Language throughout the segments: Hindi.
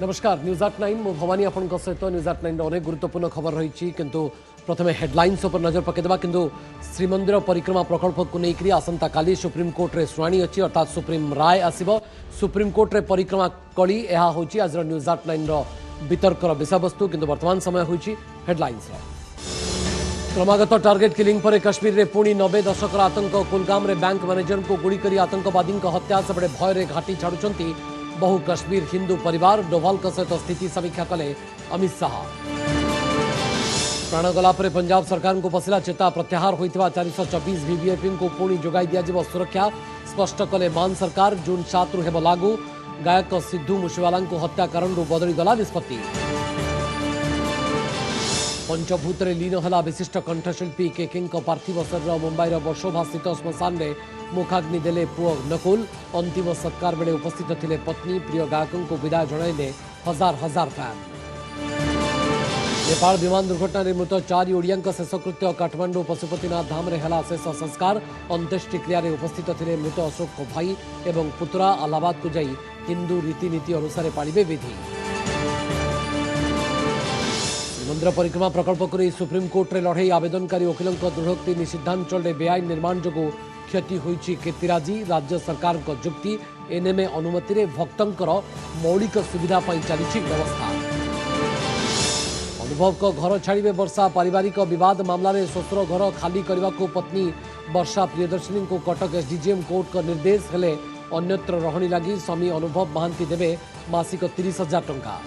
नमस्कार न्यूज 89 मु भवानी आपण सहित न्यूज 89 अनेक गुरुत्वपूर्ण खबर रही किंतु प्रथमे हेडलाइंस पर नजर पकईदेवा किंतु श्रीमंदिर परिक्रमा प्रकल्प को लेकर आसंता काली सुप्रीम कोर्ट रे शुणाणी अच्छी अर्थात सुप्रीम राय आसिबो सुप्रीम कोर्ट रे परिक्रमा कली यह होची आज न्यूज 89 रो वितर्कर विषयवस्तु किंतु वर्तमान समय होची हेडलाइंस क्रमागत टार्गेट किलिंग पर काश्मीर रे पुणी 90 दशकर आतंक कुलगाम रे बैंक मैनेजर को गुड़ी करी आतंकवादी हत्या से भय घाटी छाड़ुंट बहु काश्मीर हिंदू परिवार डोभाल सहित स्थिति समीक्षा कले अमित शाह प्राण गला पर पंजाब सरकार को पशिला चेता प्रत्याहार होता 424 वीवीआईपी को पुणी जोगाई दिया सुरक्षा स्पष्ट कले मान सरकार जून 7 रु लागू गायक सिद्धू मूसेवाला को हत्या कारण बदली गला निष्पत्ति पंचभूत लीन है विशिष्ट कंठशिल्पी केकिंग पार्थिव शरीर मुंबईर वर्षोभा स्थित श्मशान में मुखाग्नि देले पुओ नकुल अंतिम सत्कार बेले उपस्थित थिले पत्नी प्रिय गायकों को विदाय जणाइले हजार हजार फैन नेपाल विमान दुर्घटना मृत 4 ओडिया शेषकृत्य काठमांडू पशुपतिनाथ धाम रे हला शेष संस्कार अंत्येष्टि क्रिया उपस्थित थिले मृत अशोक को भाई एवं पुत्रा अलाहाबाद को जाई हिंदू रीतिनीति अनुसार पालिबे विधि मंदिर परिक्रमा प्रकल्प को सुप्रीम कोर्ट रे लड़ई आवेदनकारी वकिलों दृढ़ोक्ति निषिद्धांचल बेआईन निर्माण जो क्षति होईची कीर्तिराजी राज्य सरकार को जुक्ति एनएमए अनुमति रे भक्तंकर मौलिक सुविधा पाई चली व्यवस्था अनुभव को घर छाड़े वर्षा पारिवारिक विवाद मामलें श्वशुर घर खाली करने को पत्नी वर्षा प्रियदर्शिनी को कटक एसडीजीएम कोर्ट का निर्देश हेले अन्यत्र रहणी लगी स्वामी अनुभव महांती देवे मासिक 30,000 टंका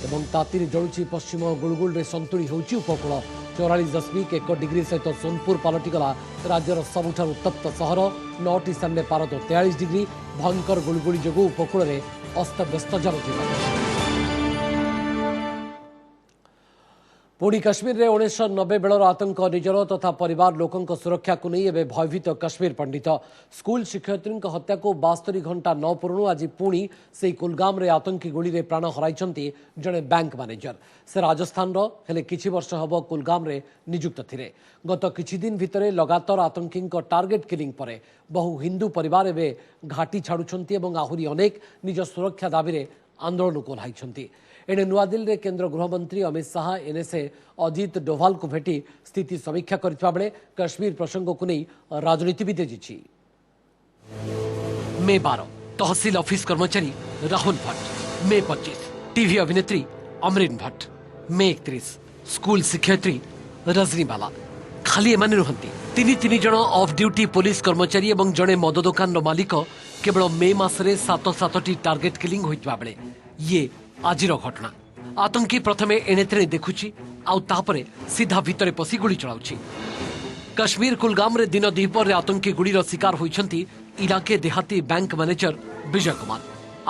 एवं तातीर जलुची पश्चिम गुलगुल रे संतुड़ी होची उपकूल 44.1 डिग्री सहित सोनपुर पलटिगला राज्यर सबुठार उत्तप्त सहर 9टी स्थान में पारद 43 डिग्री भयंकर गुलगुली जोगु उपकूल में अस्तव्यस्त जनजीवन पुणी काश्मीर रे 1990 बेलर आतंक निजर तथा परिवार लोकों सुरक्षा को नहीं एवं भयभीत काश्मीर पंडित स्कूल शिक्षयित्री हत्या को 72 घंटा न पूर्ण आज पुणी से कुलगाम रे आतंकी गुली रे प्राण हराइछंती जड़े बैंक मैनेजर से राजस्थान हेले किछि वर्ष हब कुलगाम रे नियुक्त थिले गत किछि दिन भितरे लगातार आतंकी टार्गेट किलिंग पर बहु हिंदू परिवार एवं घाटी छाड़ुछंती एवं आहुरी अनेक निज सुरक्षा दाबी रे आंदोलन को ओह्लाइछंती एणे नुआदिल्ली रे केंद्र गृहमंत्री अमित शाह एनएसए अजित डोभाल को भेटी स्थिति समीक्षा करथिबा बेले काश्मीर प्रसंग को नहीं राजनीति भी तेजी मे 12 तहसील ऑफिस कर्मचारी राहुल भट्ट मे 25 टीवी अभिनेत्री अमरीन भट्ट मे 31 स्कूल शिक्षयित्री रजनी बाला खाली एमाने रुहंती तीन जन ऑफ ड्यूटी पुलिस कर्मचारी एवं जड़े मद दुकान मालिक केवल मे मासरे 7 टार्गेट किलिंग होइतबा बेले ये आजिर घटना आतंकी प्रथमे एणेतेणे देखुची आउ तापरे सीधा भितरे पसी गुली चलाउची काश्मीर कुलगाम रे दिन द्विपर रे आतंकी गुलीर शिकार होइछंती इलाके देहाती बैंक मैनेजर विजय कुमार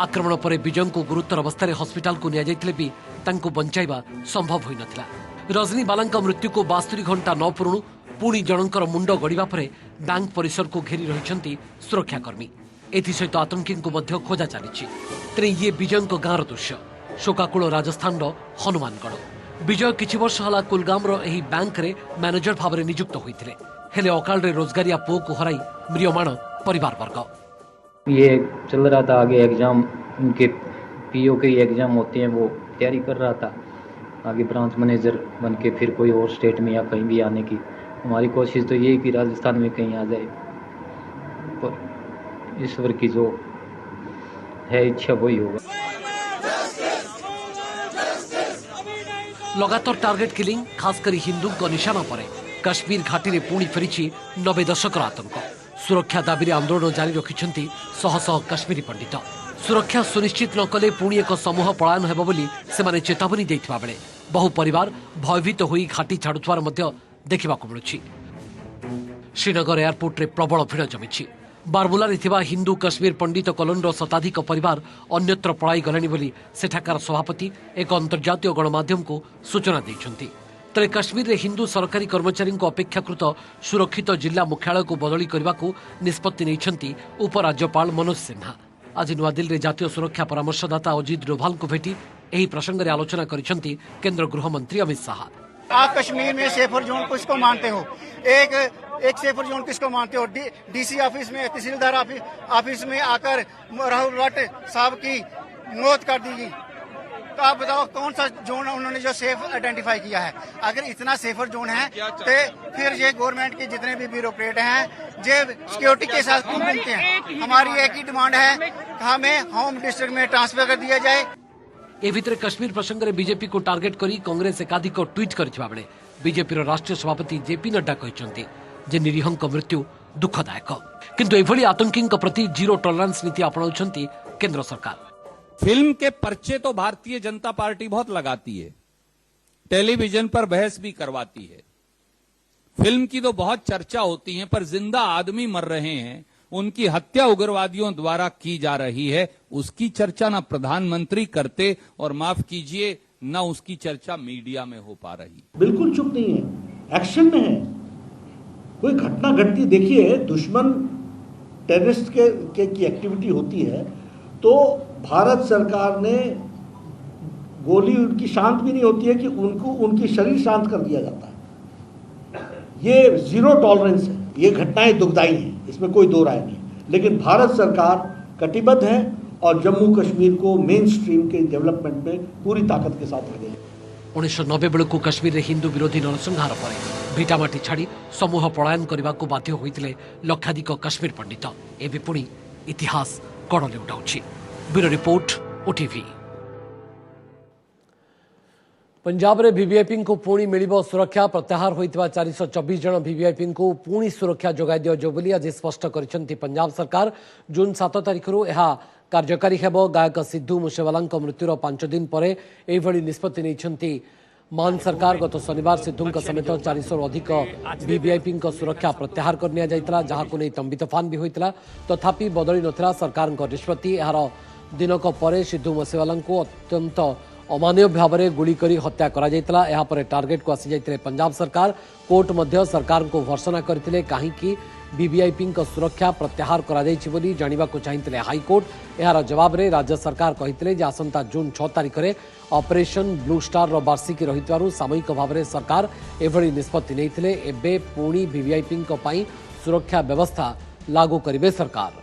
आक्रमण पर विजय को गुरुतर अवस्था रे हॉस्पिटल को निया जाइतले भी तांको बंचाइबा संभव होई नथिला रजनी बालांका मृत्यु को 72 घंटा न पूर्ण पुणी जनकर मुंड गड़िबा परे बैंक परिसर को घेरी रहिछंती सुरक्षाकर्मी एथि सहित आतंकी को मध्य खोजा चली तेरे ये विजय गाँवर दृश्य शोकाकुल राजस्थान हनुमानगढ़ विजय किछि वर्ष हला कुलगाम एही बैंक रे मैनेजर भाव में नियुक्त होइथिले हेले अकाल रे रोजगारिया पुओ को हराई म्रियमाण परिवार वर्ग ये चल रहा था आगे एग्जाम उनके पीओ के एग्जाम होते हैं वो तैयारी कर रहा था आगे ब्रांच मैनेजर बन के फिर कोई और स्टेट में या कहीं भी आने की हमारी कोशिश तो ये कि राजस्थान में कहीं आ जाए पर ईश्वर की जो है इच्छा वही होगा लगातार टार्गेट किलिंग खासकर हिंदू को निशाना पर काश्मीर घाटी रे पुणी फेरी 90 दशकर आतंक सुरक्षा दाबी आंदोलन जारी रखिछंती शह शह काश्मीरी पंडित सुरक्षा सुनिश्चित न कले पुणी एक समूह पलायन हेबो बोली सेमाने चेतावनी देथिबा बेले बहु परिवार भयभीत होई घाटी छाड़ुथवार मध्य देखिबा को मिलुछि श्रीनगर एयरपोर्ट रे प्रबल भीड़ जमिछि बारमुलारे थिबा हिंदू काश्मीर पंडित कॉलोनी शताधिक परिवार अन्यत्र पलाई गलेनी बोली सेठाकार सभापति एक अंतर्जातीय गणमाध्यम को सूचना दैछंती तेरे काश्मीर रे हिंदू सरकारी कर्मचारी अपेक्षाकृत सुरक्षित जिला मुख्यालय को बदली करने को निष्पत्ति नैछंती उपराज्यपाल मनोज सिन्हा आज नुआदिल्ली जातीय सुरक्षा परामर्शदाता अजित डोभाल को भेटी एही प्रसंग में आलोचना करिसेंती केंद्र गृहमंत्री अमित शाह आप कश्मीर में सेफर जोन किसको मानते हो? एक सेफर जोन किसको मानते हो? डीसी ऑफिस में, तहसीलदार ऑफिस में आकर राहुल भट्ट साहब की मौत कर दी गई। तो आप बताओ कौन सा जोन उन्होंने जो सेफ आइडेंटिफाई किया है? अगर इतना सेफर जोन है तो फिर ये गवर्नमेंट के जितने भी ब्यूरोक्रेट हैं ये सिक्योरिटी के साथ क्यों घूमते हैं? हमारी एक ही डिमांड है, हमें होम डिस्ट्रिक्ट में ट्रांसफर कर दिया जाए। ए भितर कश्मीर प्रसंग में बीजेपी को टार्गेट करी कांग्रेस एकाधिक ट्वीट करथिबा बेले बीजेपी राष्ट्रीय सभापति जेपी नड्डा कहते जे निरीहंक मृत्यु दुखदायक, किंतु एभली आतंकी प्रति जीरो टॉलरेंस नीति अपनाउछंती केंद्र सरकार। फिल्म के पर्चे तो भारतीय जनता पार्टी बहुत लगाती है, टेलीविजन पर बहस भी करवाती है, फिल्म की तो बहुत चर्चा होती है, पर जिंदा आदमी मर रहे हैं, उनकी हत्या उग्रवादियों द्वारा की जा रही है, उसकी चर्चा ना प्रधानमंत्री करते और माफ कीजिए न उसकी चर्चा मीडिया में हो पा रही। बिल्कुल चुप नहीं है, एक्शन में है। कोई घटना घटती देखिए, दुश्मन टेररिस्ट की एक्टिविटी होती है तो भारत सरकार ने गोली उनकी शांत भी नहीं होती है कि उनकी शरीर शांत कर दिया जाता है। ये जीरो टॉलरेंस है, ये घटनाएं दुखदाई हैं, इसमें कोई दो राय नहीं। लेकिन भारत सरकार कटिबद्ध है और जम्मू कश्मीर को मेन स्ट्रीम के डेवलपमेंट में पूरी ताकत के साथ लगे। 1990 बेलू कश्मीर में हिंदू विरोधी नरसंहार पर भिटामाटी छाड़ी समूह पलायन करने को बाध्य होते लक्षाधिक कश्मीर पंडित। एवं पुणी इतिहास कड़ लेउटाउछि। Bureau report OTV. पंजाब में वीवीआईपी को पुणी मिलिबो सुरक्षा। प्रत्याहार होइतिबा 424 जन वीवीआईपी को पुणी सुरक्षा जोगाई दियो बोली आज स्पष्ट करिसेंती पंजाब सरकार। जून 7 तारिखରୁ ଏହା କାର୍ଯ୍ୟକାରୀ ହେବ। ଗାୟକ ସିଦ୍ଧୁ ମୁସେବାଲାଙ୍କ ମୃତ୍ୟୁର 5 ଦିନ ପରେ ଏହିଭଳି ନିଷ୍ପତ୍ତି ନେଇଛନ୍ତି मान सरकार। गत शनिवार सिद्धू समेत 400 अधिक वीवीआईपी सुरक्षा प्रत्याहार कर निया जाइतला, जहां नहीं तंबी तोफान भी होइतला, तथापि बदली नथिला सरकार निष्पत्ति। यार दिनक परे सिद्धू मुसेवाला अत्यंत अमानवीय भाव में गुली करी हत्या करा जाइतला। यह पर टार्गेट को आसी जाइतले पंजाब सरकार। कोर्ट मध्य सरकार को भर्सना करथिले काहेकि वीवीआईपी सुरक्षा प्रत्याहार करा जाइछि बोली जानिबाकु चाहिथिले हाईकोर्ट। यार जवाब रे राज्य सरकार कहिथिले जे आसंता जून 6 तारिख रे ऑपरेशन ब्लू स्टार रो वार्षिकी रहितवारु सामयिक भाव में सरकार एभली निष्पत्ति नैथिले। एबे पुणी वीवीआईपी को पई सुरक्षा व्यवस्था लागू करिवे सरकार।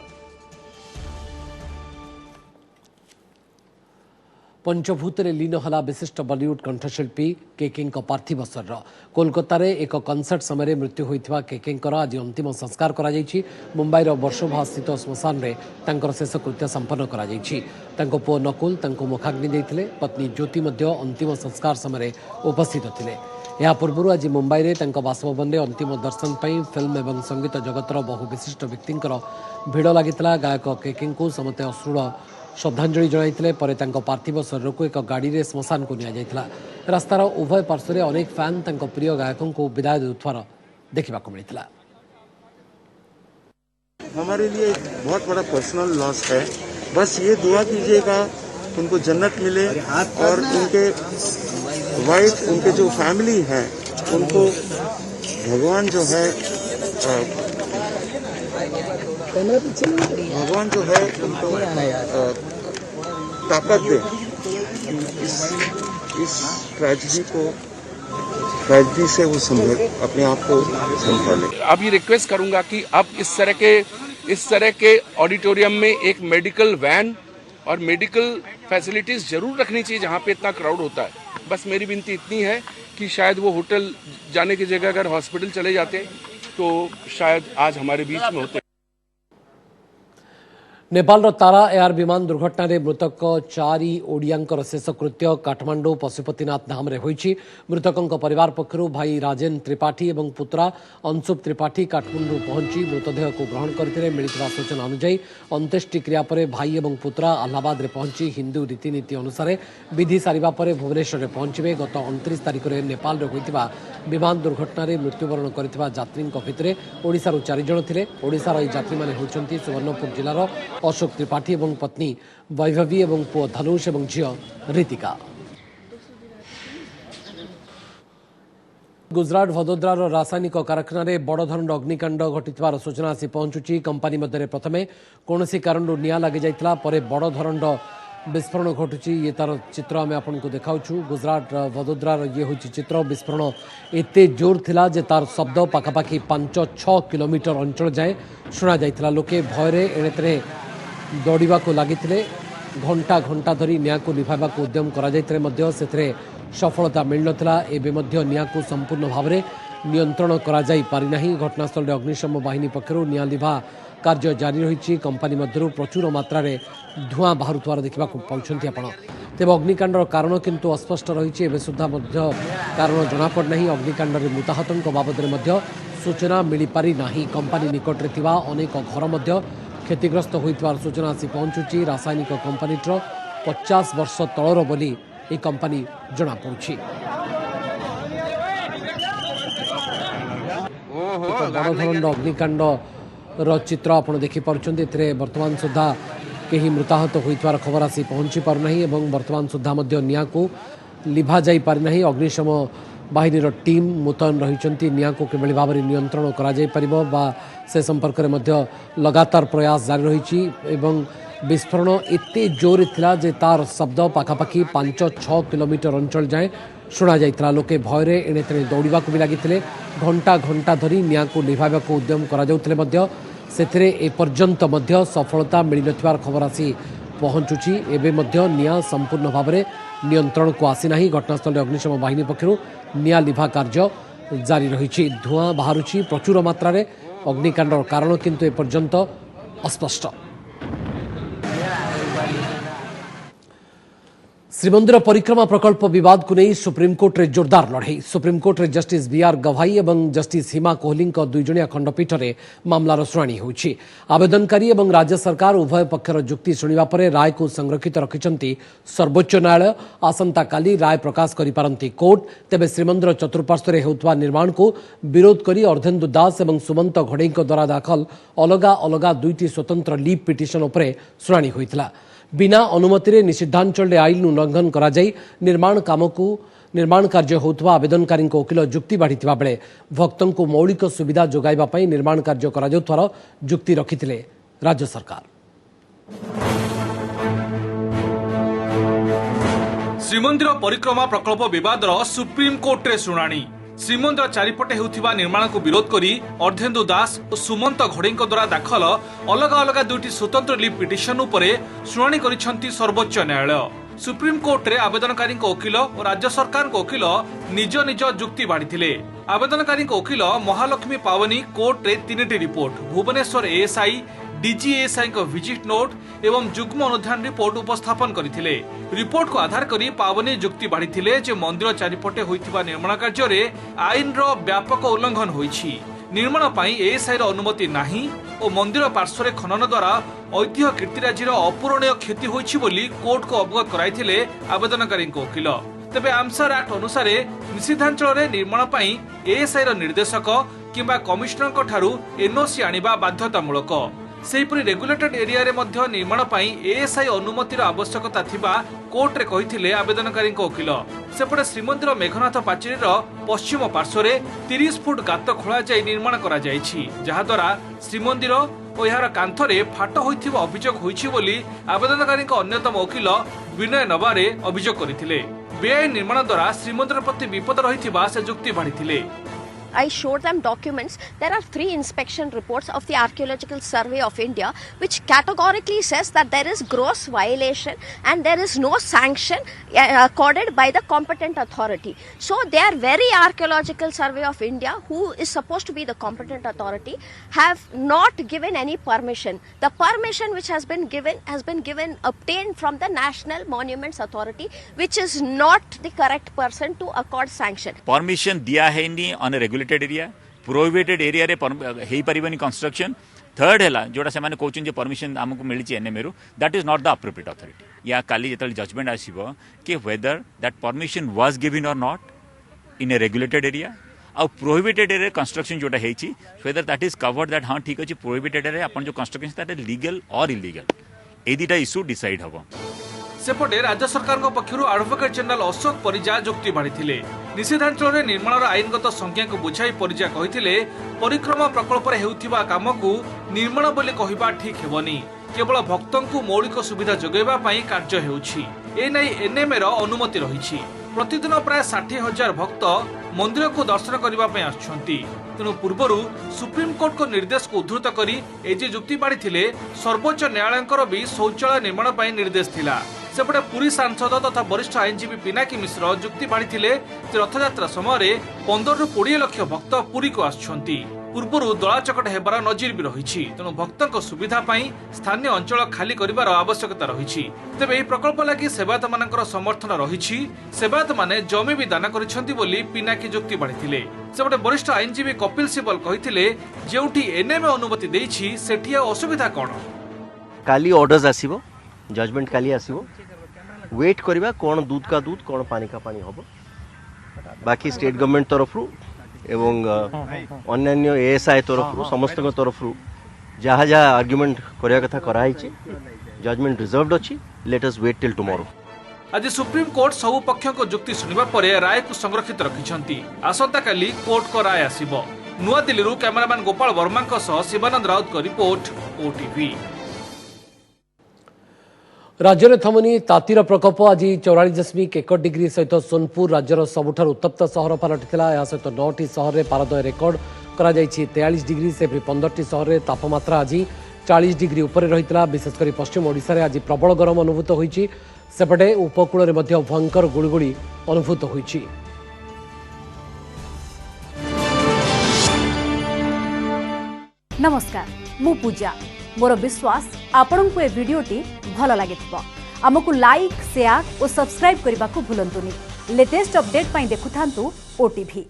पंचभूत लीन हला विशिष्ट बॉलीवुड कंठशिल्पी केके पार्थिव शरीर। कोलकाता एक कनसर्ट समय मृत्यु होता केके आज अंतिम संस्कार करा जायछि। मुंबईर वर्षोभा स्थित श्मशान में तांकर शेषकृत्य संपन्न करा जायछि। तांको पुओ नकुल तांको मुखाग्नि देइथिले, पत्नी ज्योति मध्य अंतिम संस्कार समय उपस्थित थिले। या पूर्व आज मुंबई में तांको बासभवन में अंतिम दर्शन पर फिल्म एवं संगीत जगतर बहु विशिष्ट व्यक्तिंकर भिड़ लागितला। गायक केके समस्त अश्रुल श्रद्धांजलि जणाइथिले। परे तांको पार्थिव शरीर को एक गाड़ी रे श्मशान को निया जाइथिला। रास्तार उभय पार्श्व में अनेक फैन तांको प्रिय गायकों को विदाय देउथवार देखा मिलता। हमारे लिए बहुत बड़ा पर्सनल लॉस है। बस ये दुआ कीजिएगा उनको जन्नत मिले और उनके वाइफ, उनके जो फैमिली है, उनको भगवान जो है उनको ताकत दे इस ट्रेजेडी से वो अपने आप को संभाले। अब ये रिक्वेस्ट करूंगा कि अब इस तरह के ऑडिटोरियम में एक मेडिकल वैन और मेडिकल फैसिलिटीज जरूर रखनी चाहिए जहां पे इतना क्राउड होता है। बस मेरी विनती इतनी है कि शायद वो होटल जाने की जगह अगर हॉस्पिटल चले जाते तो शायद आज हमारे बीच में होते। नेपाल तारा एयर विमान दुर्घटना रे मृतक 4 ओडियांकर शेषकृत्य काठमांडू पशुपतिनाथ धाम रे होईछि। मृतकंक परिवार पक्षरु भाई राजेन त्रिपाठी एवं पुत्रा अंशुप त्रिपाठी काठमांडू पहुंची मृतदेह को ग्रहण करथिले। मिलितवा सूचना अनुसार अंत्येष्टि क्रिया पर भाई एवं पुत्रा अलाहाबाद रे पहुंची हिंदू रीतिनीति अनुसार विधि सारिबा पर भुवनेश्वर रे पहुंचबे। गत 29 तारिख रे नेपाल रे होइतिबा विमान दुर्घटना रे मृत्युवरण करथिबा यात्रींक भितरे ओडिसा 4 जण थिले। ओडिसा रो यात्री माने होउछन्ती सुवर्णपुर जिल्लार अशोक त्रिपाठी एवं पत्नी वैभवी एवं पुओ धनुष एवं झियो रीतिका। गुजरात वडोदरार रासायनिक कारखाना रे बड़ धरण अग्निकांड घटिथिबार सूचना आसी पहुंचुची। कंपनी मध्य प्रथमे कोनोसी कारणरू निया लागि जाइतला, परे बड़ धरण विस्फोरण घटुची। ये तार चित्र आम आपको देखाऊँ। गुजरात वडोदरार ये हूँ चित्र। विस्फोरण एते जोर थिला जे तार शब्द पाखापाखि 5-6 किलोमीटर अंचल जाए शुणा जाइतला। लोके भयरे एणे तेणे दौड़ा को लगी घंटा घंटा धरी निया को लिभाइबा उद्यम करा जायतिले मध्य सेथिरे सफलता मिल नथिला। एबे मध्य निया को संपूर्ण भाव में नियंत्रण करा जाई पारि नाही। घटनास्थल रे अग्निशम बाहिनी पक्षरु निया लिभा कार्य जारी रही। कंपानी मध्यरु प्रचुर मात्रा रे धुआं बाहरुथवार देखा पाउछन्ती आपण। तेबे अग्निकांडर कारण किंतु अस्पष्ट रही। एबे सुद्धा मध्य कारण जनापड़ नहीं। अग्निकांड रे मृताहतों बाबद में मध्य सूचना मिल पारि नाही। कंपानी निकट रे थिबा अनेक घर मध्य क्षतिग्रस्त होइतवार सूचना आसी पहुंचुची। रासायनिक कंपानीटर 50 वर्ष तलर बोली ए कंपानी जना पड़ुची। बड़ धरण अग्निकांड चित्र आप देखिपुं। बर्तमान सुधा कहीं मृताहत होइतवार खबर आसी पहुंची पारना एवं बर्तमान सुधा निया को लिभा जाई पारना। अग्निशम बाहिनी टीम मुतयन रही। निया को किभली भाव में नियंत्रण करा जाई परिबो बा से संपर्क में लगातार प्रयास जारी रही। विस्फोरण एते जोर थिला जे तार शब्द पाखापाखि 5-6 किलोमीटर अंचल जाए शुणा जाइतला। लोके भयरे एणे तेणे दौड़ा भी लगी। घंटा घंटा धरी निया को लिभाइबा उद्यम करा जाउतले मध्य सेथिरे एपर्यंत मध्य सफलता मिल नथिबार खबर आसी पहुंचुची। एबे मध्य निया संपूर्ण भाव में नियंत्रण को आसी नाही। घटनास्थल अग्निशम बाहिनी पक्षरु निया लिभा कार्य जारी रही। धुआं बाहरुची प्रचुर मात्रा रे। अग्निकांडर कारण किंतु एपर्यंत अस्पष्ट। श्रीमंदिर परिक्रमा प्रकल्प विवाद को नहीं सुप्रीमकोर्ट रे जोरदार लड़ाई। सुप्रीमकोर्ट रे जस्टिस बीआर गवाई एवं जस्टिस हिमा कोहली दुईजणिया खंडपीठ रे मामलार शुणाणी होउछि। आवेदनकारी एवं राज्य सरकार उभय पक्षर जुक्ति शुणिबा परे राय को संरक्षित रखिछंती सर्वोच्च न्यायालय। आसंता काली राय प्रकाश करि पारंती कोर्ट। तेबे श्रीमंदिर चतुर्पार्श्व रे हेउतवा निर्माण को विरोध करी अर्धेन्दु दास एवं सुमंत घड़ई द्वारा दाखल अलगा अलगा दुईटी स्वतंत्र लीव पिटिशन उपरे शुणाणी होइतला। बिना अनुमति रे निषिद्धांचल आईन उल्लंघन करा जाई निर्माण कार्य होता आवेदनकारी वकिल जुक्ति बाढ़ी बेले भक्तों को मौलिक सुविधा जोगाइबा निर्माण कार्य करा जाउथार जुक्ति रखिथिले राज्य सरकार। श्रीमंदिर परिक्रमा प्रकल्प विवादर सुप्रीमकोर्ट रे शुणाणी। श्रीमंदिर चारिपटे होउथिबा निर्माण को विरोध करी अर्धेन्दु दास और सुमंत घड़ई द्वारा दाखल अलग अलग दुईटी स्वतंत्र लीव पिटिशन उपरे शुणाणी करिसेंती सर्वोच्च न्यायालय। सुप्रीमकोर्ट रे आवेदनकारी वकिल और राज्य सरकार वकिल निज निज जुक्ति बाढ़ी। आवेदनकारी वकिल महालक्ष्मी पावनी कोर्ट रे 3टी report Bhubaneswar ASI DGSI visit note एवं जुग्म अनुधान रिपोर्ट उपस्थापन करथिले। रिपोर्ट को आधार करी पावनी जुक्ति बाढ़ी जे मंदिर चारिपटे होइथिबा निर्माण कार्य रे आईन रो व्यापक उल्लंघन होइछि। निर्माण पाई एएसआई रो अनुमति नाही और मंदिर पार्श्व रे खनन द्वारा ऐतिह्य कीर्तिराजीर अपूरणीय क्षति होइछि बोली कोर्ट को अवगत कराइथिले आवेदनकारी वकिल। तेबे आमसर एक्ट अनुसार निषिद्धांचल रे निर्माण पाई एएसआई रो निर्देशक किंबा कमिशनर ठारू एनओसी आनिबा बाध्यतामूलक। सेहीपरि रेगुलेटेड एरिया रे मध्य निर्माण पाई एएसआई अनुमतिर आवश्यकता थिबा कोर्ट रे कहिथिले आवेदनकारी वकिल। सेपटे श्रीमंदिर मेघनाथ पाचेरीर पश्चिम पार्श्व रे 30 फुट गात खोला जाई निर्माण करा जायछि, जहा द्वारा श्रीमंदिर और यार कांथरे फाट होइथिबा अभियोग होइछि बोली आवेदनकारी अन्यतम वकिल विनय नवारे अभियोग करथिले। बेआईन निर्माण द्वारा श्रीमंदिर प्रति विपद रहिथिबा से जुक्ति बाढ़िथिले। I showed them documents. There are 3 inspection reports of the Archaeological Survey of India which categorically says that there is gross violation and there is no sanction accorded by the competent authority. So their very Archaeological Survey of India, who is supposed to be the competent authority, have not given any permission. The permission which has been given obtained from the National Monuments Authority, which is not the correct person to accord sanction. Permission दिया है नहीं on a regulated area, prohibited area रे हेई परिबनी कंस्ट्रक्शन। थर्ड है जोटा से कहते हैं परमिशन आमको मिली एनएमए रू, that is not the appropriate authority. या काली जो जजमेंट आसो कि whether that permission was given or not in a regulated area or prohibited area construction जोटा है whether that is covered that हाँ ठीक अच्छे प्रोहिबिटेड एरिया अपन जो construction that is legal or illegal ए दुटा इश्यू डिसाइड हम। सेपटे राज्य सरकार पक्षर एडवोकेट जनरल अशोक परिजा जुक्ति बाढ़ी। निषेधांचल में निर्माण आईनगत संज्ञा को बुझाई परिजा कहिथिले परिक्रमा प्रकल्प हेउथिबा काम को निर्माण बोली कहिबा ठीक हेबनी, केवल भक्तों को मौलिक सुविधा जोगाइबा पई कार्य हेउछि। ए नै एनएमए रो अनुमति रहिछि। प्रतिदिन प्राय 60,000 भक्त मंदिर को दर्शन करने आछंती। तेणु पूर्व सुप्रीम कोर्ट को निर्देश को उद्धृत करी एजे जुक्ति बाढ़ी सर्वोच्च न्यायालय भी शौचालय निर्माण पर निर्देश थिला। सेपटे पुरी सांसद तथा वरिष्ठ आईनजीवी पिनाकी मिश्र जुक्ति बाढ़ी रथयात्रा समय 15 ରୁ 20 लाख भक्त पुरी को आछंती। पूर्व दलाचकट हेबार नजीर भी रही। तेणु भक्तों सुविधा स्थानीय अंचल खाली कर आवश्यकता रही। तेबे यह प्रकल्प लगी सेवायत मान समर्थन रही। सेवायत माने जमी भी दान करी पिनाकी जुक्ति बाढ़ी। सेपटे वरिष्ठ आईनजीवी कपिल सिब्बल कहते जोठी एनएमए अनुमति देछि सेठी असुविधा कौन। काली ऑर्डर्स आसीबो, जजमेंट काली आसीबो, वेट करबा कौन दूध का दूध कौन पानी का पानी हम। बाकी स्टेट गवर्नमेंट तरफ एवं अन्य एएसआई तरफ समस्त तरफ जहाँ जहाँ आर्ग्युमेंट करिया कथा कराई जजमेंट रिजर्व्ड अछि। Let us wait till tomorrow. आज सुप्रीम कोर्ट सबु पक्षों को जुक्ति सुनिबा परे राय को संरक्षित रखिछंती। आसंता काली कोर्ट को राय आसीबो। नुआ दिल्ली कैमरामैन गोपाल वर्मा सह शिवानंद राउत को रिपोर्ट ओटीवी। राज्य में थमुनी तातीर प्रकोप आज 44.1 डिग्री सहित सोनपुर राज्यर सबुठ उत्तप्त सहर पलटिला। यह सहित 9टी सहर में पारदय रेकर्ड करा 43 डिग्री से 15टी सहर में तापमात्रा आज 40 डिग्री उपर रही। विशेषकर पश्चिम ओडिशा रे आज प्रबल गरम अनुभूत होईछि। सेपटे उपकूल में भयंकर गुड़गुड़ी अनुभूत होईछि। नमस्कार, मु पूजा। मोर विश्वास आपन को ए वीडियोटी भल लगे आमको लाइक शेयर और सब्सक्राइब करने को भूलंतुनि। लेटेस्ट अपडेट पाई देखुथांतु ओटीवी।